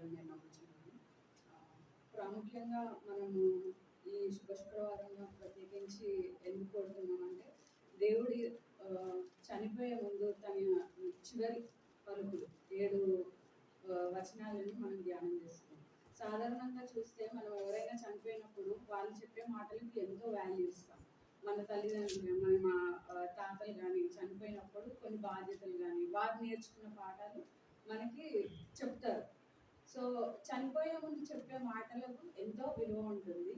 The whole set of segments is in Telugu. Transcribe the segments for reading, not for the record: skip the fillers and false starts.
ఉంటారని నేను నమ్ముతున్నాను. ప్రాముఖ్యంగా మనము ఈ శుక్రవారంలో ప్రత్యేకించి ఎందుకు కోరుతున్నామంటే దేవుడి చనిపోయే ముందు తన చివరి పలుకులు 7 వచనాలను మనం ధ్యానం చేస్తున్నాం. సాధారణంగా చూస్తే మనం ఎవరైనా చనిపోయినప్పుడు వాళ్ళు చెప్పే మాటలకి ఎంతో వాల్యూ ఇస్తాం. మన తల్లిదండ్రులు మన తాతలు కానీ చనిపోయినప్పుడు కొన్ని బాధ్యతలు కానీ వారు నేర్చుకున్న పాఠాలు మనకి చెప్తారు. సో చనిపోయే ముందు చెప్పే మాటలకు ఎంతో విలువ ఉంటుంది.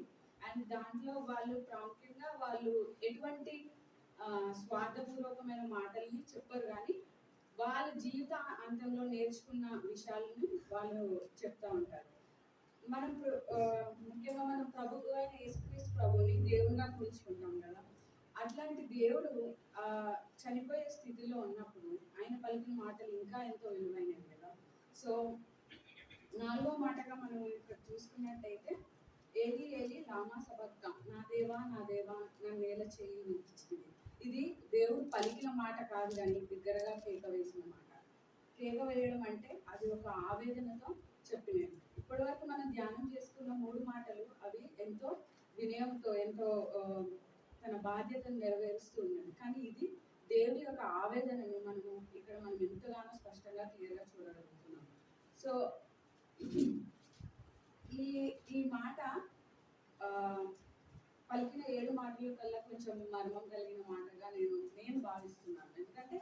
అండ్ దాంట్లో వాళ్ళు ప్రాముఖ్యంగా వాళ్ళు ఎటువంటి స్వార్థపూర్వకమైన మాటల్ని చెప్పరు, కానీ వాళ్ళ జీవిత అంతంలో నేర్చుకున్న విషయాలను వాళ్ళు చెప్తా ఉంటారు. మనం ముఖ్యంగా మనం ప్రభువు అయిన యేసుక్రీస్తు ప్రభుని దేవునిగా కొలుచుకుంటాం కదా. అట్లాంటి దేవుడు చనిపోయే స్థితిలో ఉన్నప్పుడు ఆయన పలికిన మాటలు ఇంకా ఎంతో విలువైనవి కదా. సో 4వ మాటగా మనం ఇక్కడ చూసుకున్నట్టయితే ఏలి ఏలి లామా సబక్తా, నా దేవా నన్ను ఏల చేయి వినిపించింది. ఇది దేవుడు పలికిన మాట కాదు, కానీ బిగ్గరగా కేక వేసిన మాట. కేక వేయడం అంటే అది ఒక ఆవేదనతో చెప్పినవి. ఇప్పటి వరకు మనం ధ్యానం చేసుకున్న 3 మాటలు అవి ఎంతో వినయంతో ఎంతో తన బాధ్యతను నెరవేరుస్తూ ఉన్నది. కానీ ఇది దేవుడి యొక్క ఆవేదనను మనం ఎంతగానో స్పష్టంగా క్లియర్గా చూడగలుగుతున్నాం. సో ఈ మాట పలికిన 7 మాటల కల్లా కొంచెం మర్మం కలిగిన మాటగా నేను భావిస్తున్నాను. ఎందుకంటే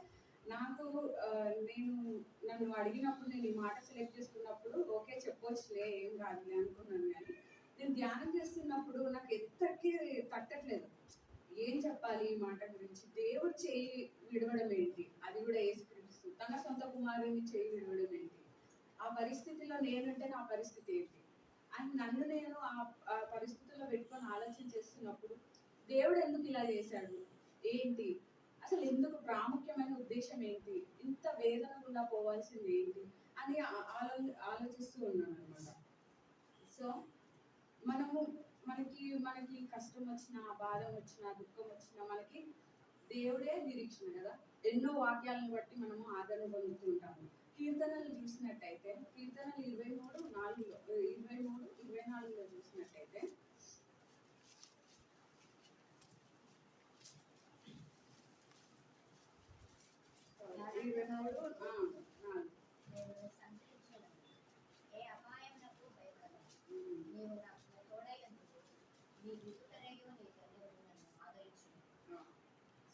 నన్ను అడిగినప్పుడు నేను ఈ మాట సెలెక్ట్ చేసుకున్నప్పుడు ఓకే చెప్పొచ్చులే ఏం కాదులే అనుకున్నాను. కానీ నేను ధ్యానం చేస్తున్నప్పుడు నాకు ఎంతకి తట్టట్లేదు. ఏం చెప్పాలి ఈ మాట గురించి? దేవుడు చేయి విడవడం ఏంటి? అది కూడా యేసుక్రీస్తు తన సొంత కుమారుని చేయి విడవడం ఏంటి? ఆ పరిస్థితిలో నేనుంటే నా పరిస్థితి ఏంటి అని నన్ను నేను ఆ పరిస్థితుల్లో పెట్టుకొని ఆలోచన చేస్తున్నప్పుడు దేవుడు ఎందుకు ఇలా చేశాడు, ఏంటి అసలు, ఎందుకు ప్రాముఖ్యమైన ఉద్దేశం ఏంటి, ఇంత వేదన గుండా పోవాల్సింది ఏంటి అని ఆలోచిస్తూ ఉన్నాను అనమాట. సో మనకి కష్టం వచ్చినా, బాధ వచ్చినా, దుఃఖం వచ్చినా మనకి దేవుడే నిరీక్షణ కదా. ఎన్నో వాక్యాలను బట్టి మనము ఆదరణ పొందుతూ ఉంటాము. కీర్తనలు చూసినట్టయితే కీర్తనలు 23:24లో చూసినట్టయితే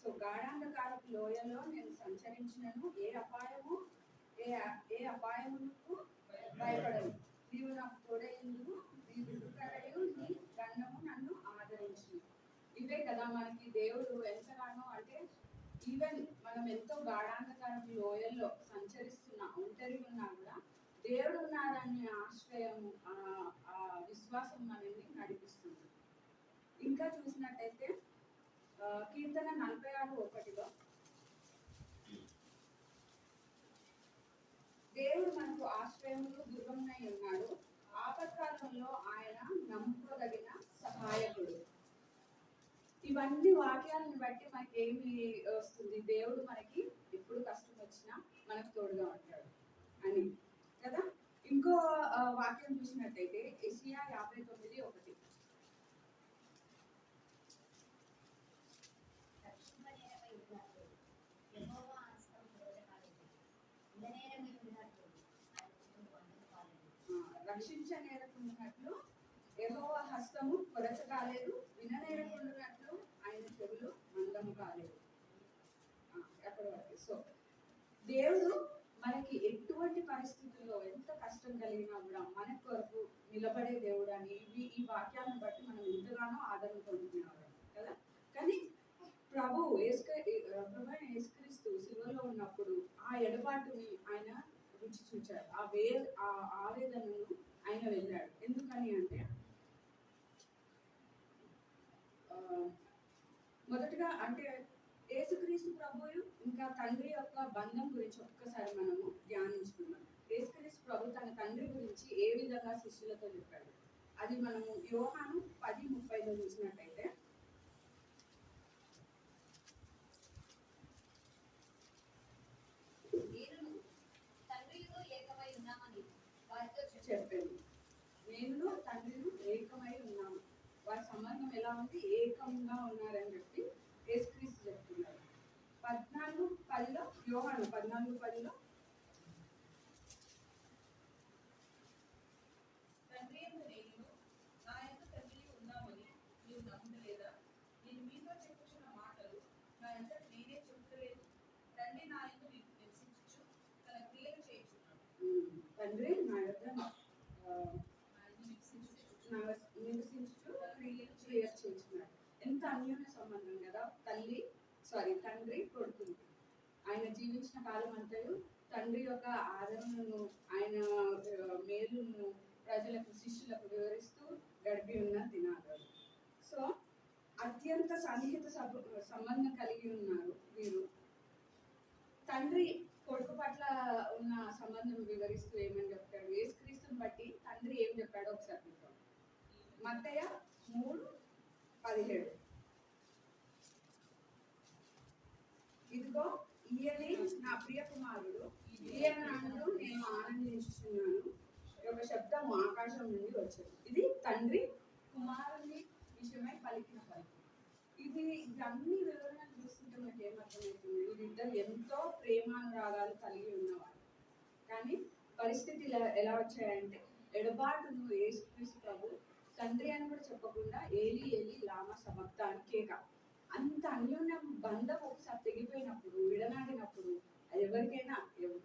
సో గాఢాంధకారపు లోయలో నేను సంచరించినను ఏ అపాయమునకు భయపడను. నీవు నాకు తోడైందువు, నీ విడుదలయు నీ దండము నన్ను ఆదరించు. ఇవే కదా మనకి దేవుడు ఎంతగానో, అంటే ఈవెన్ మనం ఎంతో గాఢాంధకారపు లోయల్లో సంచరిస్తున్నా, ఒంటరిగా ఉన్నా కూడా దేవుడు ఉన్నారనే ఆశ్రయం, ఆ విశ్వాసం మనల్ని నడిపిస్తుంది. ఇంకా చూసినట్టయితే కీర్తన 46:1లో దేవుడు మనకు ఆశ్రయములు దుర్గమునై ఉన్నాడు, ఆపత్కాలంలో ఆయన నమ్ముకోదగిన సహాయకుడు. ఇవన్నీ వాక్యాలను బట్టి మనకి ఏమి వస్తుంది? దేవుడు మనకి ఎప్పుడు కష్టం వచ్చినా మనకు తోడుగా ఉంటాడు అని కదా. ఇంకో వాక్యం చూసినట్టయితే యెషయా 59:1 రక్షించనేరకుండునట్లు యెహోవా హస్తము కొరచ కాలేదు, విననేరకుండునట్లు ఆయన చెవులు మందము కాలేదు. అక్కడ వరకు. సో దేవుడు మనకి ఎటువంటి పరిస్థితుల్లో ఎంత కష్టం కలిగినా కూడా మన కొరకు నిలబడే దేవుడు అని ఈ వాక్యాలను బట్టి మనం ఎంతగానో ఆదరణ పొందుతున్నారు కదా. కానీ ప్రభు యేసుక్రీస్తు శిలువలో ఉన్నప్పుడు ఆ ఎడబాటుని ఆయన రుచి చూచాడు, ఆ ఆవేదనను ఆయన వెళ్ళాడు. ఎందుకని అంటే మొదటగా అంటే యేసుక్రీస్తు ప్రభువు ఇంకా తండ్రి యొక్క బంధం గురించి ఒక్కసారి మనము ధ్యానించుకున్నాం. యేసుక్రీస్తు ప్రభు తన తండ్రి గురించి ఏ విధంగా శిష్యులతో చెప్పాడు అది మనము యోహాను 10:30లో చూసినట్టయితే, తండ్రితో ఏకమై ఉన్నామని వారితో చెప్పాను. నేను తండ్రిని ఏకమై ఉన్నాము. వారి సంబంధం ఎలా ఉంది? ఏకంగా ఉన్నారని చెప్పి యేసుక్రీస్తు చెప్తున్నారు. 14:10 యోహాను 14:10 తండ్రి యందు నేను, నా యందు తండ్రి ఉన్నామని నీవు నమ్ముటలేదా? నేను మీతో చెప్పుచున్న మాటలు నా యంతట నేనే చెప్పుటలేదు. తండ్రి నా యందు నివసించుచు తన క్రియలు చేయుచున్నాడు. తండ్రి నా యొద్ద నివసించుచు క్రియలు చేయుచున్నాడు. ఎంత అన్యోన్య సంబంధం కదా తండ్రి కొడుతుంది. ఆయన జీవించిన కాలం అంతయు తండ్రి యొక్క ఆదరణను, ఆయన మేలును ప్రజలకు, శిష్యులకు వివరిస్తూ గడిపి ఉన్న దినాలు. సో అత్యంత సన్నిహిత సంబంధం కలిగి ఉన్నారు వీరు. తండ్రి కొడుకు పట్ల ఉన్న సంబంధం వివరిస్తూ ఏమని చెప్తాడు? యేసుక్రీస్తుని బట్టి తండ్రి ఏం చెప్పాడో ఒకసారి చూద్దాం. మత్తయి 3:17 ఇదిగో ఈయనే నా ప్రియ కుమారుడు, ఈయన నందు నేను ఆనందించుచున్నాను. ఒక శబ్దం ఆకాశం నుండి వచ్చింది. ఇది తండ్రి కుమారుని విషయమై పలికిన పలికి. ఇది అన్ని వివరణలు చూస్తుంటే మనకి ఏమర్థమవుతుంది? వీరిద్దరు ఎంతో ప్రేమానురాగాలు కలిగి ఉన్నవారు. కానీ పరిస్థితి ఎలా వచ్చాయంటే, ఎడబాటును యేసుక్రీస్తు ప్రభు తండ్రి అని కూడా చెప్పకుండా ఏలి ఏలి లామా సబక్తాని కేక. అంత అన్యోన్య బంధం ఒకసారి తెగిపోయినప్పుడు, విడనాడినప్పుడు, అది ఎవరికైనా,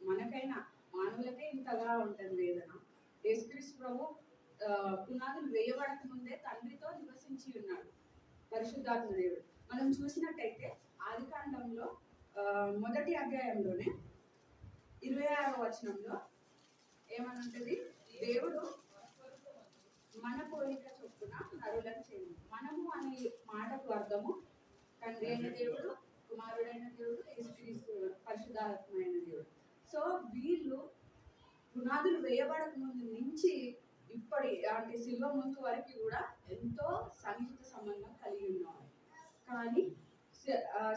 మనకైనా, మానవులకే ఇంతగా ఉంటుంది వేదన. యేసుక్రీస్తు ప్రభు పునాదులు వేయబడక ముందే తండ్రితో నివసించి ఉన్నాడు పరిశుద్ధాత్మ దేవుడు. మనం చూసినట్టయితే ఆదికాండంలో 1వ అధ్యాయంలోనే 26వ వచనంలో ఏమని ఉంటుంది? దేవుడు మన పోలిక చొప్పున నరులను చేయండి. మనము అనే మాటకు అర్థము తండ్రి అయిన దేవుడు, కుమారుడైన దేవుడు, యేసుక్రీస్తు పరిశుద్ధాత్మైన దేవుడు. సో వీళ్ళు పునాదులు వేయబడక ముందు నుంచి ఇప్పటి అంటే శిలువ ముందు వరకు కూడా ఎంతో సన్నిహిత సంబంధం కలిగి ఉన్నారు. కానీ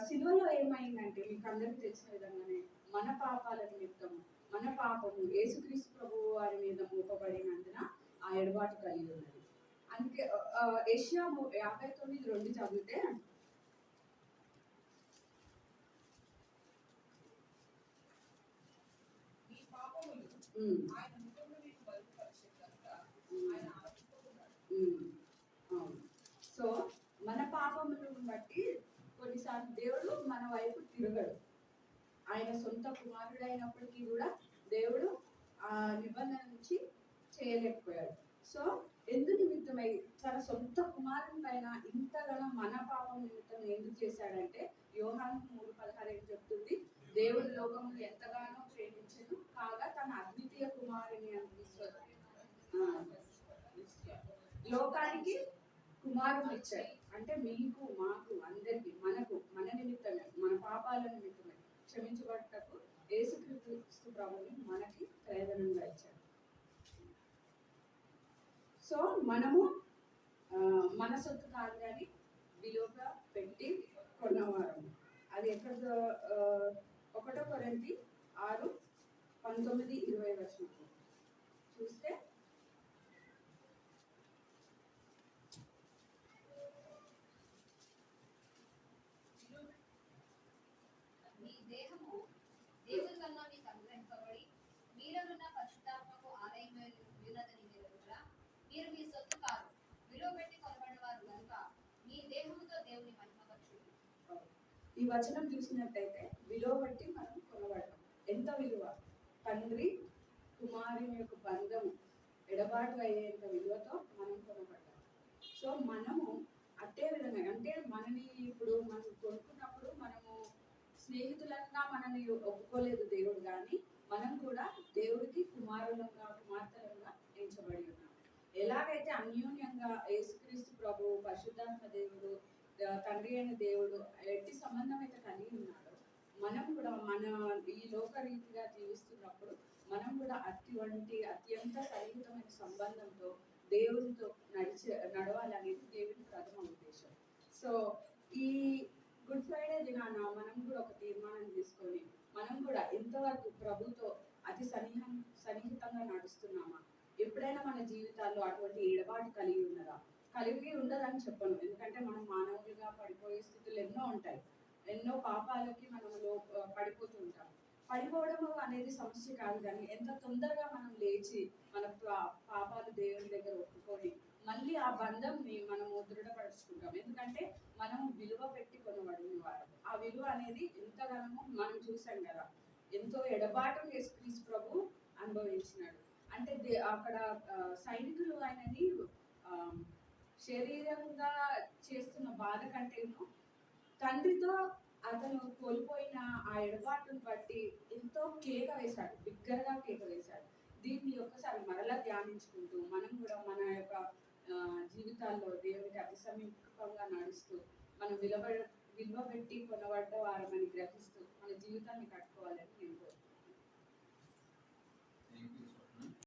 శిలువలో ఏమైందంటే, మీకు అందరికీ తెలిసిన విధంగానే మన పాపాల నిమిత్తము, మన పాపము యేసుక్రీస్తు ప్రభువు వారి మీద మోపబడినందున ఆ ఎడబాటు కలిగి ఉన్నది. అందుకే యెషయా 59:2 చదివితే, ఆయన ముఖమును మీకు బయలుపరిచేది కనుక ఆయన ఆలోచించుకున్నాడు. సో మన పాపములను బట్టి కొన్నిసార్లు దేవుడు మన వైపు తిరగడు. ఆయన సొంత కుమారుడైనప్పటికీ కూడా దేవుడు ఆ నిబంధన నుంచి చేయలేకపోయాడు. సో ఎందుకు నిమిత్తమై తన సొంత కుమారుని పైన ఇంతగానో మన పాపం నిమిత్తం ఎందుకు చేశాడంటే, యోహాను 3:16 చెప్తుంది, దేవుడు లోకమును ఎంతగానో ప్రేమించను కాగా తన అద్వితీయ కుమారుని లోకానికి కుమారుని ఇచ్చాడు. అంటే మీకు, మాకు, అందరికి, మన నిమిత్తమే, మన పాపాల నిమిత్తమే క్షమించబడటకు యేసుక్రీస్తు ప్రభువుని మనకి ప్రయోజనంగా ఇచ్చాడు. సో మనము మన సొత్తు కాదు కానీ విలువగా పెట్టి కొన్నవారము. అది ఎక్కడ 1 కొరింథీ 6:19-20 చూస్తే, మీ దేహము దేవుని వలన మీకు అనుగ్రహింపబడి మీలోనున్న పరిశుద్ధాత్మకు ఆలయమైనదని మీరెరుగరా? మీరు మీ సొత్తు కాదు, విలువ పెట్టి కొనబడిన వారు కనుక మీ దేహముతో దేవుని మహిమపరచుడి. ఈ వచనం చూసినట్టయితే విలువ బట్టి మనం కొనబడతాం. ఎంత విలువ! తండ్రి కుమారుని యొక్క బంధము ఎడబాటు అయ్యేంత విలువతో మనం కొనబడ్డాం. సో మనము అట్టే విధంగా, అంటే మనని ఇప్పుడు మనం కొనుక్కున్నప్పుడు మనము స్నేహితులంగా మనని ఒప్పుకోలేదు దేవుడు, కానీ మనం కూడా దేవుడికి కుమారులంగా, కుమార్తెలంగా ఎంచబడి ఉన్నాం. ఎలాగైతే అన్యోన్యంగా యేసుక్రీస్తు ప్రభు పరిశుద్ధాత్మ దేవుడు, తండ్రి అయిన దేవుడు ఎట్టి సంబంధం అయితే కలిగి ఉన్నాడో, మనం కూడా మన ఈ లోకరీతిగా జీవిస్తున్నప్పుడు మనం కూడా అత్యంత సన్నిహితమైన సంబంధంతో దేవునితో నడవాలనేది దేవుని ప్రథమ ఉద్దేశం. సో ఈ గుడ్ ఫ్రైడే దినాన మనం కూడా ఒక తీర్మానం తీసుకొని మనం కూడా ఎంతవరకు ప్రభుతో అతి సన్నిహితంగా నడుస్తున్నామా, ఎప్పుడైనా మన జీవితాల్లో అటువంటి ఎడబాటు కలిగి ఉన్నదా? కలిగి ఉండదని చెప్పను. ఎందుకంటే మనం మానవులుగా పడిపోయే స్థితులు ఎన్నో ఉంటాయి. ఎన్నో పాపాలకి మనము పడిపోతూ ఉంటాం. పడిపోవడం అనేది సమస్య కాదు కానీ ఎంత తొందరగా మనం లేచి మన పాపాలు దేవుని దగ్గర ఒప్పుకొని మళ్ళీ ఆ బంధంని మనము దృఢపరుచుకుంటాం. ఎందుకంటే మనం విలువ పెట్టి కొనబడిన వారు. ఆ విలువ అనేది ఎంతగానో మనం చూసాం కదా. ఎంతో ఎడబాటు యేసుక్రీస్తు ప్రభు అనుభవించినాడు. అంటే అక్కడ సైనికులు ఆయనని శరీరంగా చేస్తున్న బాధ కంటేను తండ్రితో అతను కోల్పోయిన ఆ ఎడబాటును బట్టి ఎంతో కేక వేశాడు, బిగ్గరగా కేక వేశాడు. దీన్ని ఒక్కసారి మరలా ధ్యానించుకుంటూ మనం కూడా మన యొక్క జీవితాల్లో దేవునికి అతి సమీపంగా నడుస్తూ మనం విలువ పెట్టి కొనబడ్డ వారమని గ్రహిస్తూ మన జీవితాన్ని కట్టుకోవాలని నేను